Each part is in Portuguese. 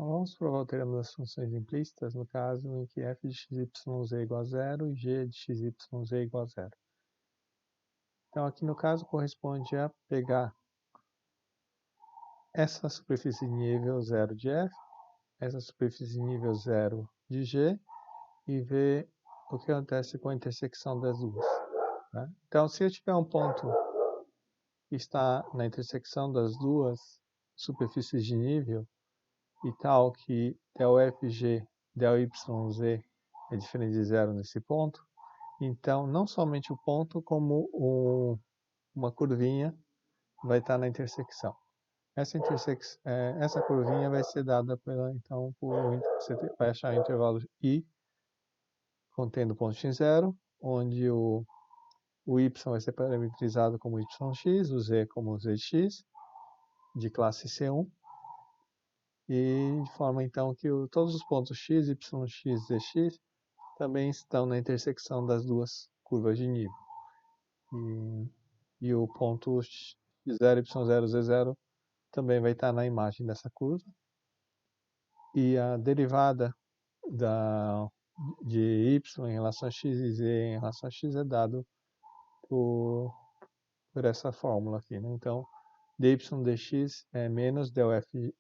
Então, vamos provar o teorema das funções implícitas no caso em que f de x, y, z igual a zero e g de x, y, z igual a zero. Então, aqui no caso corresponde a pegar essa superfície de nível 0 de f, essa superfície de nível 0 de g e ver o que acontece com a intersecção das duas. Né? Então, se eu tiver um ponto que está na intersecção das duas superfícies de nível e tal que del fg, del yz é diferente de zero nesse ponto, então não somente o ponto como uma curvinha vai estar na intersecção. Essa curvinha vai ser dada então, você vai achar o intervalo I contendo o ponto x0, onde o y vai ser parametrizado como yx, o z como zx, de classe C1, e de forma então que todos os pontos x, yx, zx também estão na intersecção das duas curvas de nível. E o ponto x0, y0, z0 também vai estar na imagem dessa curva. E a derivada de y em relação a x e z em relação a x é dado por essa fórmula aqui. Né? Então, dy dx é menos del fg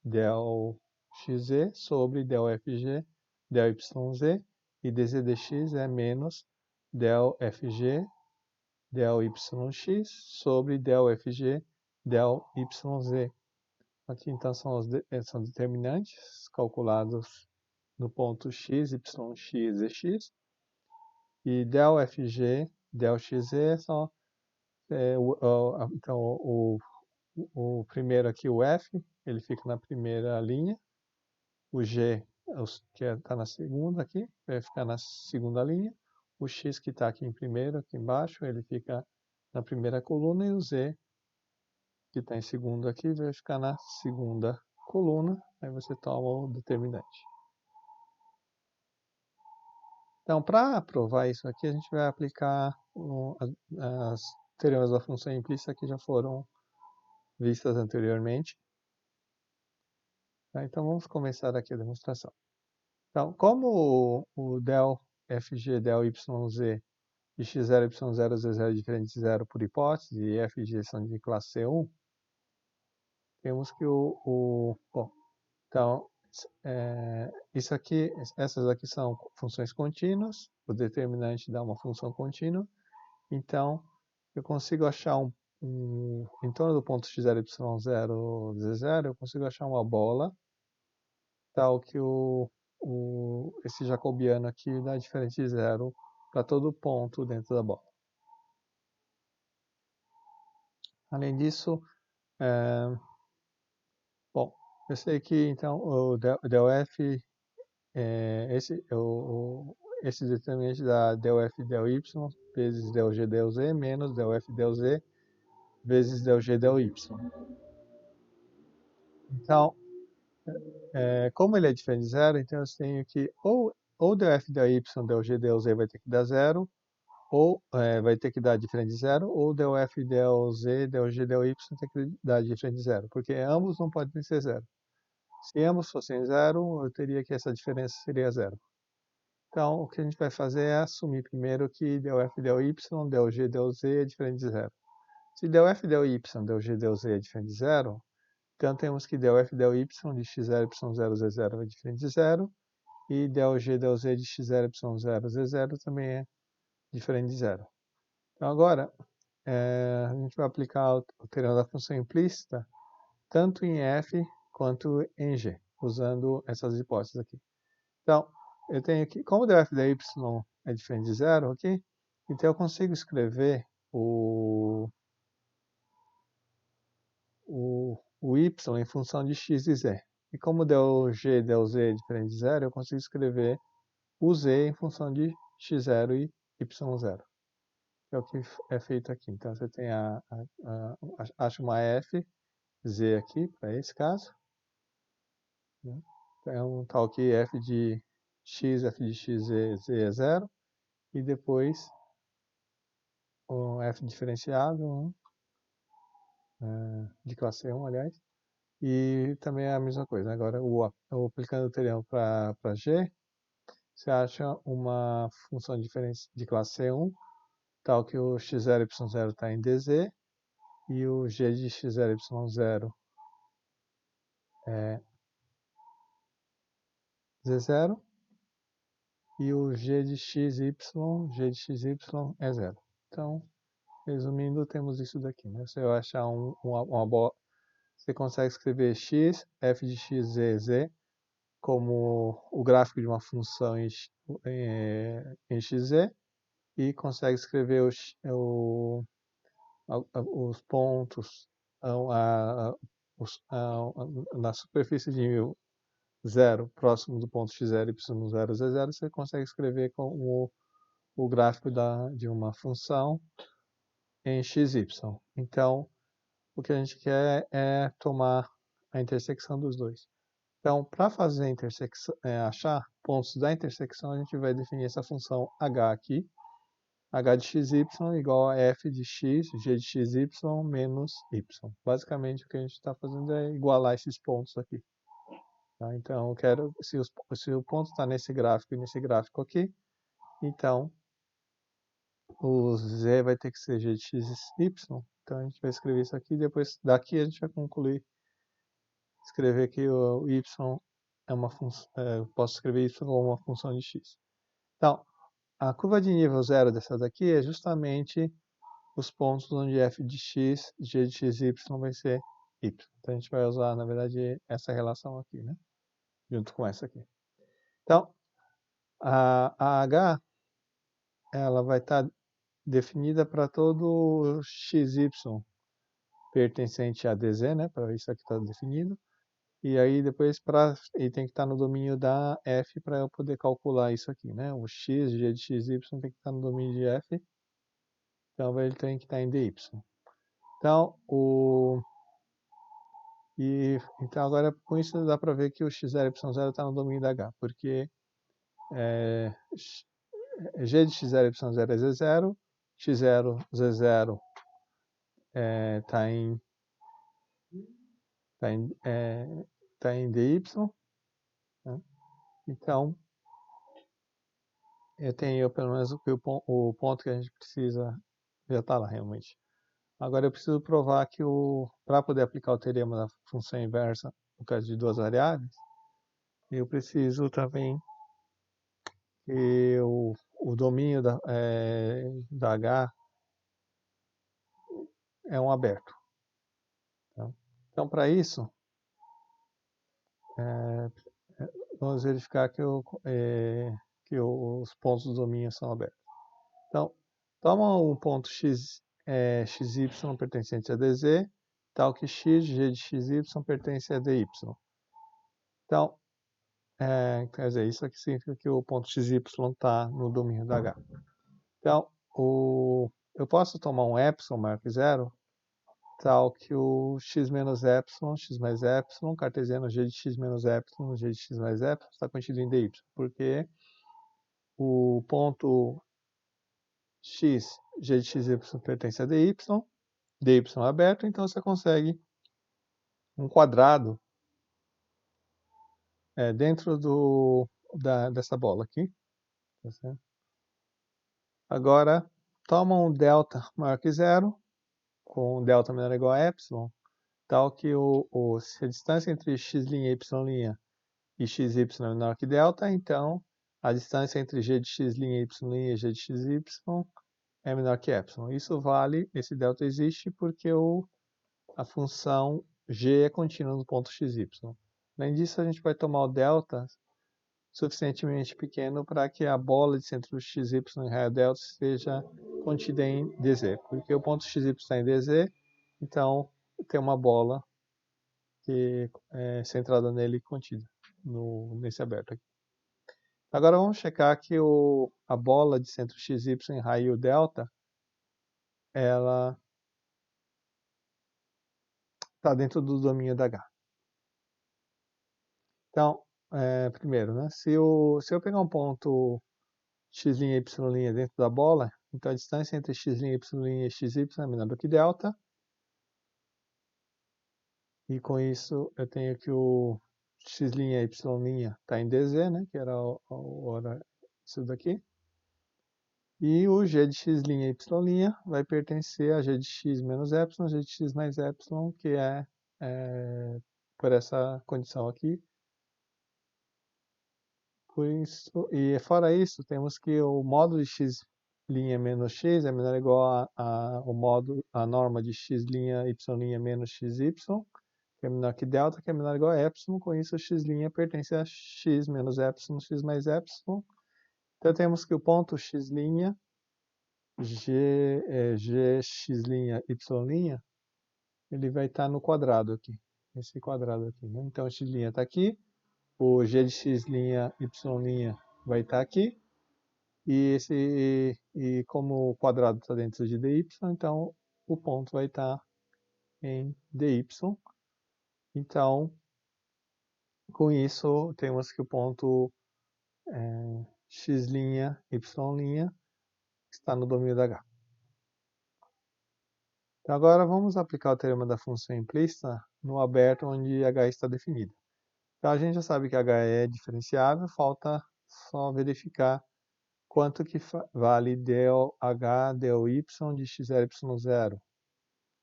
del xz sobre del fg del yz, e dz dx é menos del fg del yx sobre del fg del yz. Aqui então são determinantes calculados no ponto x, y, x e x. E del fg, del xz são então o primeiro aqui, o f, ele fica na primeira linha. O g, que está na segunda aqui, vai ficar na segunda linha. O x que está aqui em primeiro, aqui embaixo, ele fica na primeira coluna. E o z, que está em segundo aqui, vai ficar na segunda coluna. Aí você toma o determinante. Então, para provar isso aqui, a gente vai aplicar as teoremas da função implícita que já foram vistas anteriormente. Tá? Então, vamos começar aqui a demonstração. Então, como o del fg, del yz de x0, y0, z0 é diferente de zero por hipótese, e f e g são de classe C1, temos que bom, então, essas aqui são funções contínuas, o determinante dá uma função contínua, então eu consigo achar em torno do ponto x0, y0, z0, eu consigo achar uma bola tal que esse jacobiano aqui dá diferente de zero para todo ponto dentro da bola. Além disso, bom, eu sei que então o del f, esse determinante dá del f del y vezes del g del z menos del f del z vezes del g del y. Então, como ele é diferente de zero, então eu tenho que ou del f del y del g del z vai ter que dar zero, ou vai ter que dar diferente de zero, ou del f del z del g del y tem que dar diferente de zero, porque ambos não podem ser zero. Se ambos fossem zero, eu teria que essa diferença seria zero. Então, o que a gente vai fazer é assumir primeiro que del f del y, del g del z é diferente de zero. Se del f del y, del g del z é diferente de zero, então temos que del f del y de x0, y0, z0 é diferente de zero, e del g del z de x0, y0, z0 também é diferente de zero. Então agora, a gente vai aplicar o teorema da função implícita tanto em f quanto em g, usando essas hipóteses aqui. Então, eu tenho aqui, como del f del y é diferente de zero aqui, então eu consigo escrever o y em função de x e z. E como del g del z é diferente de zero, eu consigo escrever o z em função de x0 e y0. É o que é feito aqui. Então, você tem acha uma f, z aqui, para esse caso. Né? Então, tal que f de x z é zero. E depois, o f diferenciável, de classe 1, aliás. E também é a mesma coisa. Agora, aplicando o teorema para G, você acha uma função de classe C1, tal que o x0, y0 está em dz, e o g de x0, y0 é z0, e o g de xy é zero. Então, resumindo, temos isso daqui, né? Você vai achar uma bola, você consegue escrever x, f de x, z como o gráfico de uma função em xz, e consegue escrever os pontos na superfície de zero, próximo do ponto x0, y0, z0, você consegue escrever como o gráfico de uma função em xy. Então, o que a gente quer é tomar a intersecção dos dois. Então, para fazer a intersecção, achar pontos da intersecção, a gente vai definir essa função h aqui, h de xy igual a f de x, g de xy menos y. Basicamente, o que a gente está fazendo é igualar esses pontos aqui. Tá? Então, eu quero, se o ponto está nesse gráfico e nesse gráfico aqui, então o z vai ter que ser g de xy. Então, a gente vai escrever isso aqui, depois daqui a gente vai concluir, escrever que o y é uma função, posso escrever y como uma função de x. Então, a curva de nível zero dessa daqui é justamente os pontos onde f de x, g de xy vai ser y. Então, a gente vai usar, na verdade, essa relação aqui, né? Junto com essa aqui. Então, a h, ela vai estar definida para todo xy pertencente a dz, né? Para isso aqui está definido. E aí depois ele tem que estar no domínio da f para eu poder calcular isso aqui, né? O x, g de xy tem que estar no domínio de f. Então ele tem que estar em dy. Então, então agora com isso dá para ver que o x0, y0 está no domínio da h, porque g de x0, y0 é z0, x0, z0 está em dy, né? Então, eu tenho pelo menos o ponto que a gente precisa já está lá realmente. Agora eu preciso provar que para poder aplicar o teorema da função inversa no caso de duas variáveis, eu preciso também que o domínio da H é um aberto. Tá? Então, para isso, vamos verificar que os pontos do domínio são abertos. Então, toma um ponto xy pertencente a dz, tal que x, g de xy pertence a dy. Então, quer dizer, isso aqui significa que o ponto xy está no domínio da H. Então, eu posso tomar um epsilon maior que zero, tal que o x menos epsilon, x mais epsilon, cartesiano g de x menos epsilon, g de x mais epsilon, está contido em dy, porque o ponto x, g de xy pertence a dy é aberto, então você consegue um quadrado dentro dessa bola aqui. Tá certo? Agora, toma um delta maior que zero, com delta menor ou igual a epsilon, tal que se a distância entre x' e y' e xy é menor que delta, então a distância entre g de x' e y' e g de xy é menor que epsilon. Isso vale, esse delta existe porque a função g é contínua no ponto xy. Além disso, a gente vai tomar o delta suficientemente pequeno para que a bola de centro do xy em raio delta esteja contida em dz, porque o ponto xy está em dz, então tem uma bola que é centrada nele contida, nesse aberto aqui. Agora vamos checar que a bola de centro xy em raio delta, ela está dentro do domínio da H. Então, primeiro, né, se eu pegar um ponto x' e y' dentro da bola, então a distância entre x', y' e xy é menor do que delta. E com isso eu tenho que o x', y' está em dz, né? Que era isso daqui. E o g de x', y' vai pertencer a g de x menos epsilon, g de x mais epsilon, que é por essa condição aqui. Por isso, e fora isso, temos que o módulo de x' menos x é menor ou igual a norma de x', y' menos xy, que é menor que delta, que é menor ou igual a epsilon. Com isso, o x' pertence a x menos epsilon, x mais epsilon. Então, temos que o ponto x', gx', y', ele vai estar no quadrado aqui, esse quadrado aqui, né? Então, o x' está aqui, o g de x', y' vai estar aqui, e como o quadrado está dentro de dy, então o ponto vai estar em dy. Então, com isso, temos que o ponto x', y' está no domínio da H. Então, agora vamos aplicar o teorema da função implícita no aberto onde H está definido. Então, a gente já sabe que H é diferenciável, falta só verificar quanto que vale del H, del Y de x0, y0.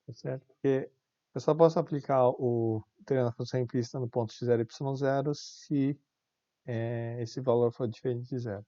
Tá certo? Porque eu só posso aplicar o teorema da função implícita no ponto x0, y0 se esse valor for diferente de zero.